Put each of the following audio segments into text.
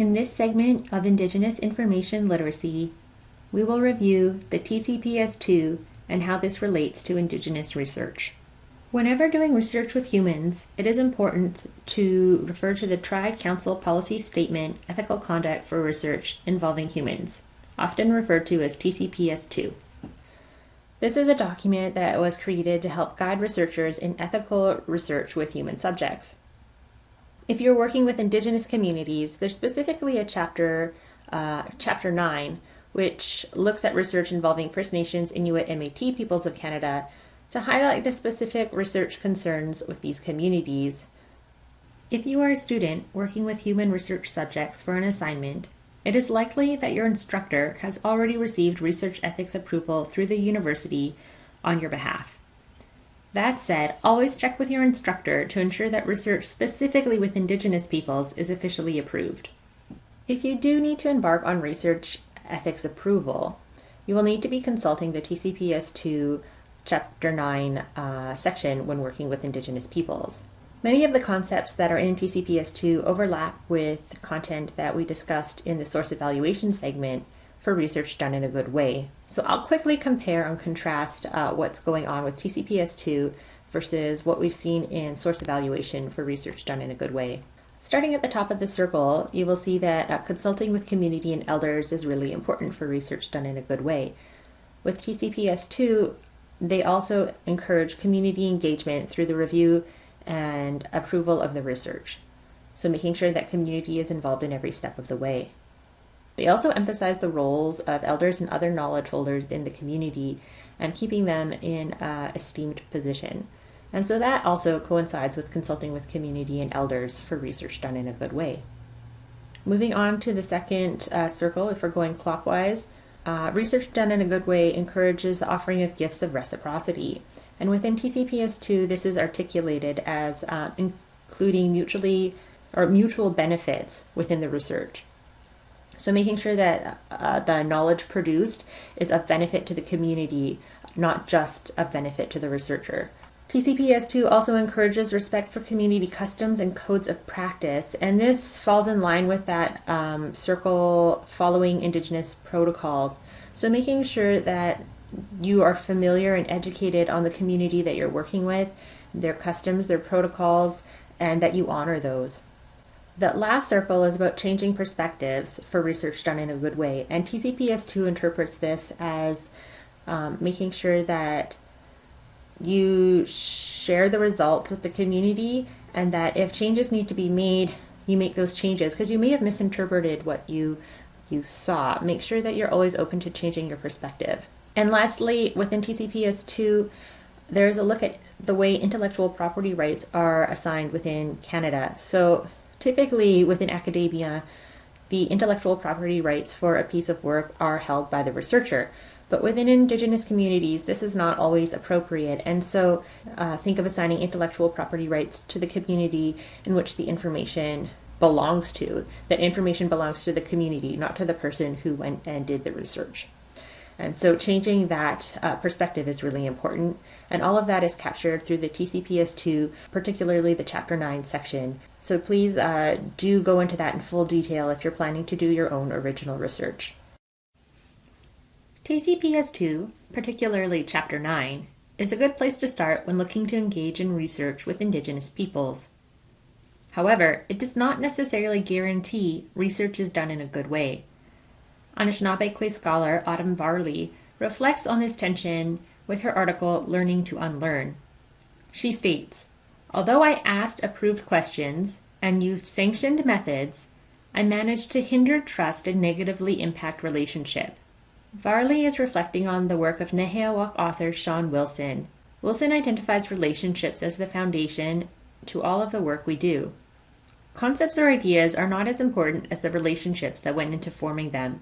In this segment of Indigenous Information Literacy, we will review the TCPS2 and how this relates to Indigenous research. Whenever doing research with humans, it is important to refer to the Tri-Council Policy Statement Ethical Conduct for Research Involving Humans, often referred to as TCPS2. This is a document that was created to help guide researchers in ethical research with human subjects. If you're working with Indigenous communities, there's specifically a chapter 9, which looks at research involving First Nations, Inuit, and Métis peoples of Canada to highlight the specific research concerns with these communities. If you are a student working with human research subjects for an assignment, it is likely that your instructor has already received research ethics approval through the university on your behalf. That said, always check with your instructor to ensure that research specifically with Indigenous peoples is officially approved. If you do need to embark on research ethics approval, you will need to be consulting the TCPS2 Chapter 9 section when working with Indigenous peoples. Many of the concepts that are in TCPS2 overlap with content that we discussed in the source evaluation segment for research done in a good way. So I'll quickly compare and contrast what's going on with TCPS2 versus what we've seen in source evaluation for research done in a good way. Starting at the top of the circle, you will see that consulting with community and elders is really important for research done in a good way. With TCPS2, they also encourage community engagement through the review and approval of the research, so making sure that community is involved in every step of the way. They also emphasize the roles of elders and other knowledge holders in the community and keeping them in an esteemed position. And so that also coincides with consulting with community and elders for research done in a good way. Moving on to the second circle, if we're going clockwise, research done in a good way encourages the offering of gifts of reciprocity. And within TCPS2, this is articulated as including mutual benefits within the research. So making sure that the knowledge produced is of benefit to the community, not just of benefit to the researcher. TCPS2 also encourages respect for community customs and codes of practice, and this falls in line with that circle following Indigenous protocols. So making sure that you are familiar and educated on the community that you're working with, their customs, their protocols, and that you honor those. The last circle is about changing perspectives for research done in a good way, and TCPS2 interprets this as making sure that you share the results with the community, and that if changes need to be made, you make those changes, because you may have misinterpreted what you saw. Make sure that you're always open to changing your perspective. And lastly, within TCPS2, there's a look at the way intellectual property rights are assigned within Canada. So typically within academia, the intellectual property rights for a piece of work are held by the researcher. But within Indigenous communities, this is not always appropriate. And so think of assigning intellectual property rights to the community in which the information belongs to. That information belongs to the community, not to the person who went and did the research. And so changing that perspective is really important. And all of that is captured through the TCPS2, particularly the Chapter 9 section. So please do go into that in full detail if you're planning to do your own original research. TCPS2, particularly Chapter 9, is a good place to start when looking to engage in research with Indigenous peoples. However, it does not necessarily guarantee research is done in a good way. Anishinaabe scholar Autumn Varley reflects on this tension with her article, Learning to Unlearn. She states, "Although I asked approved questions and used sanctioned methods, I managed to hinder trust and negatively impact relationship." Varley is reflecting on the work of Nehiyawak author Sean Wilson. Wilson identifies relationships as the foundation to all of the work we do. Concepts or ideas are not as important as the relationships that went into forming them.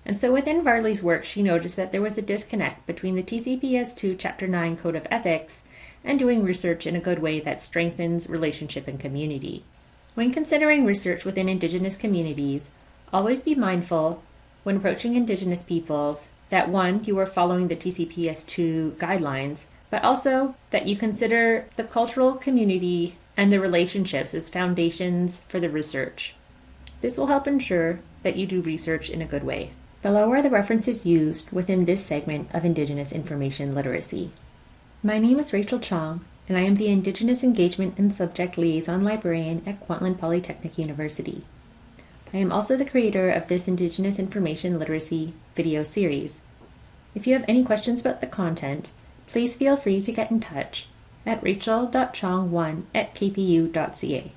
And so within Varley's work, she noticed that there was a disconnect between the TCPS2 Chapter 9 Code of Ethics and doing research in a good way that strengthens relationship and community. When considering research within Indigenous communities, always be mindful when approaching Indigenous peoples that 1, you are following the TCPS2 guidelines, but also that you consider the cultural community and the relationships as foundations for the research. This will help ensure that you do research in a good way. Below are the references used within this segment of Indigenous Information Literacy. My name is Rachel Chong, and I am the Indigenous Engagement and Subject Liaison Librarian at Kwantlen Polytechnic University. I am also the creator of this Indigenous Information Literacy video series. If you have any questions about the content, please feel free to get in touch at rachel.chong1@kpu.ca.